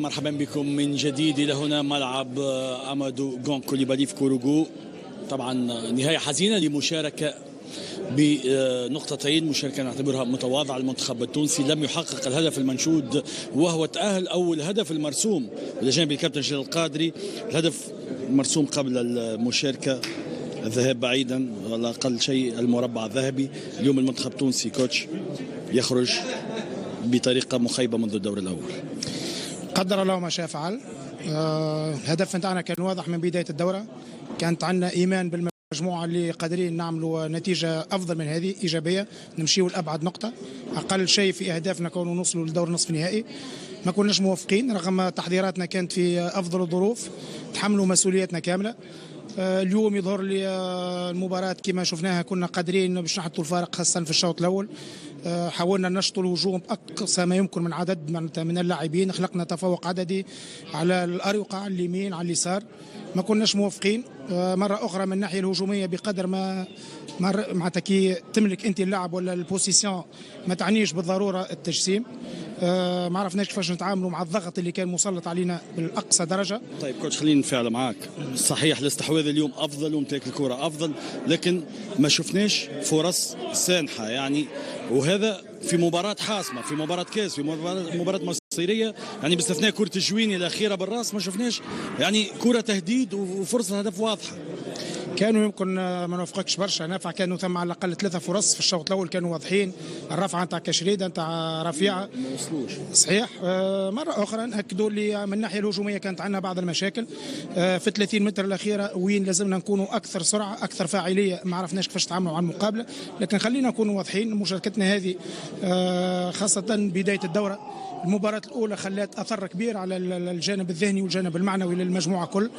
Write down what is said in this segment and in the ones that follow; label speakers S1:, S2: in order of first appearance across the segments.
S1: مرحبا بكم من جديد إلى هنا ملعب أمادو جون كوليبالي في كوروغو. طبعا نهاية حزينة لمشاركة بنقطتين، مشاركة نعتبرها متواضعة. المنتخب التونسي لم يحقق الهدف المنشود وهو تأهل، أو الهدف المرسوم إلى جانب الكابتن جلال القادري. الهدف مرسوم قبل المشاركة، الذهاب بعيدا على أقل شيء المربع الذهبي. اليوم المنتخب التونسي كوتش يخرج بطريقة مخيبة منذ الدور الأول.
S2: قدر الله ما شاء فعل. الهدف نتاعنا كان واضح من بداية الدورة، كانت عندنا إيمان بالمجموعة اللي قادرين نعملوا نتيجة أفضل من هذه، إيجابية، نمشيوا لأبعد نقطة. أقل شيء في أهدافنا كونوا نوصلوا لدور نصف النهائي. ما كناش موفقين رغم تحضيراتنا كانت في أفضل الظروف، تحملوا مسؤوليتنا كاملة. اليوم يظهر لي المباراة كما شفناها كنا قادرين باش نحطوا الفارق، خاصة في الشوط الأول. حاولنا نشطوا الهجوم بأقصى ما يمكن من عدد من اللاعبين، خلقنا تفوق عددي على الأروقة، على اليمين على اليسار. ما كناش موفقين. مرة أخرى من الناحية الهجومية، بقدر ما معناتها كي تملك أنت اللعب ولا البوزيسيون ما تعنيش بالضرورة التجسيم. ما عرفناش كيفاش نتعاملوا مع الضغط اللي كان مسلط علينا بالأقصى درجة.
S1: طيب كوتش، خلينا نفعل معاك. صحيح الاستحواذ اليوم أفضل وامتلاك الكرة أفضل، لكن ما شفناش فرص سانحة يعني، وهذا في مباراة حاسمة، في مباراة كاس، في مباراة مصيرية يعني، باستثناء كرة الجويني الأخيرة بالراس ما شفناش يعني كرة تهديد وفرصة هدف واضحة.
S2: كانوا يمكن ما نوفقكش برشا نافع، كانوا ثم على الاقل 3 فرص في الشوط الاول كانوا واضحين. الرفعه نتاع كشريده نتاع رفيعه
S1: ما وصلوش
S2: صحيح. مره اخرى ناكدوا لي من الناحيه الهجوميه كانت عندنا بعض المشاكل في 30 متر الاخيره، وين لازمنا نكونوا اكثر سرعه اكثر فاعليه. ما عرفناش كيفاش نتعاملوا على المقابله، لكن خلينا نكونوا واضحين. مشاركتنا هذه خاصه بدايه الدوره، المباراة الأولى خلات أثر كبير على الجانب الذهني والجانب المعنوي للمجموعة كل.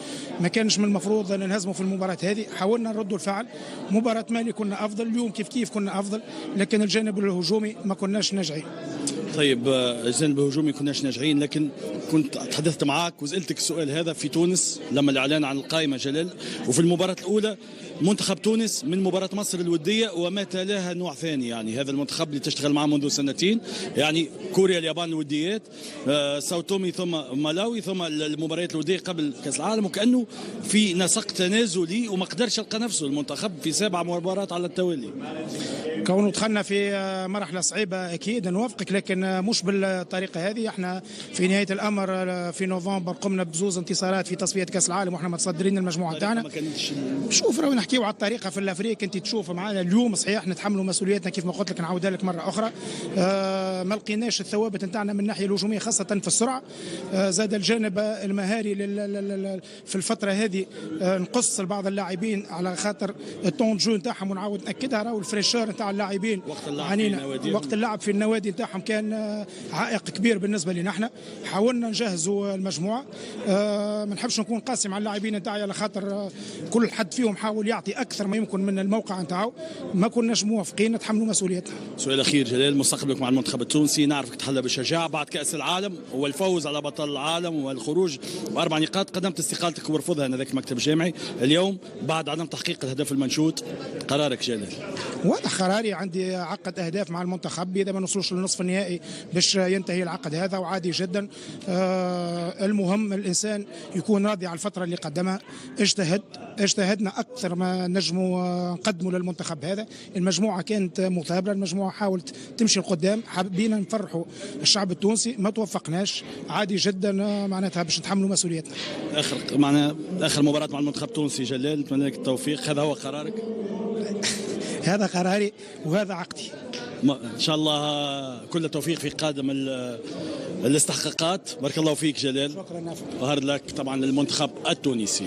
S2: ما كانش من المفروض أن ننهزموا في المباراة هذه، حاولنا نردوا الفعل. مباراة مالي كنا أفضل، اليوم كيف كنا أفضل، لكن الجانب الهجومي ما كناش ناجعين.
S1: طيب الجانب الهجومي كناش ناجعين، لكن كنت تحدثت معك وسألتك السؤال هذا في تونس لما الإعلان عن القائمة جلال، وفي المباراة الأولى منتخب تونس من مباراة مصر الودية وما تلاها نوع ثاني، يعني هذا المنتخب اللي تشتغل معه منذ سنتين، يعني كوريا اليابان الوديات، ساو تومي ثم مالاوي، ثم المباريات الودية قبل كأس العالم، وكأنه في نسق تنازلي وما قدرش يلقى نفسه المنتخب في 7 مباريات على التوالي.
S2: كونه دخلنا في مرحلة صعيبة أكيد نوافقك، لكن مش بالطريقة هذه. احنا في نهاية الأمر في نوفمبر قمنا بزوز انتصارات في تصفية كأس العالم واحنا متصدرين المجموعة تاعنا. شوف راهو نحكيو على الطريقة في الأفريق، أنت تشوف معنا اليوم صحيح نتحملوا مسؤوليتنا كيف ما قلت لك، نعاودها لك مرة أخرى. ما لقيناش الثوابت نتاعنا من الناحية الهجومية خاصة في السرعة. زاد الجانب المهاري في الفترة هذه نقص بعض اللاعبين على خاطر التون جو نتاعهم، ونعاود نأكدها راهو الفريشور نتاع اللاعبين وقت اللعب في النوادي نتاعهم كان عائق كبير بالنسبه لنا. احنا حاولنا نجهزوا المجموعه. ما نحبش نكون قاسم على اللاعبين نتاعي على خاطر كل حد فيهم حاول يعطي اكثر ما يمكن من الموقع نتاعو. ما كناش موافقين نتحملوا مسؤوليتنا.
S1: سؤال اخير جلال، مستقبلك مع المنتخب التونسي، نعرفك تحلى بالشجاعه بعد كاس العالم والفوز على بطل العالم والخروج ب4 نقاط، قدمت استقالتك ورفضها هذاك المكتب الجامعي. اليوم بعد عدم تحقيق الهدف المنشود، قرارك جلال؟
S2: واضح قراري، عندي عقد اهداف مع المنتخب، اذا ما نوصلوش للنصف النهائي باش ينتهي العقد هذا، وعادي جدا. المهم الانسان يكون راضي على الفتره اللي قدمها. اجتهدنا اكثر ما نجموا نقدموا للمنتخب هذا. المجموعه كانت مثابره، المجموعه حاولت تمشي لقدام، حابين نفرحوا الشعب التونسي، ما توفقناش، عادي جدا. معناتها باش نتحملوا مسؤوليتنا.
S1: اخر مباراه مع المنتخب التونسي جلال، نتمنى لك التوفيق. هذا هو قرارك؟
S2: هذا قراري وهذا عقدي.
S1: ان شاء الله كل التوفيق في قادم الاستحقاقات. بارك الله فيك جلال.
S2: شكرا.
S1: وهارد لك طبعا للمنتخب التونسي.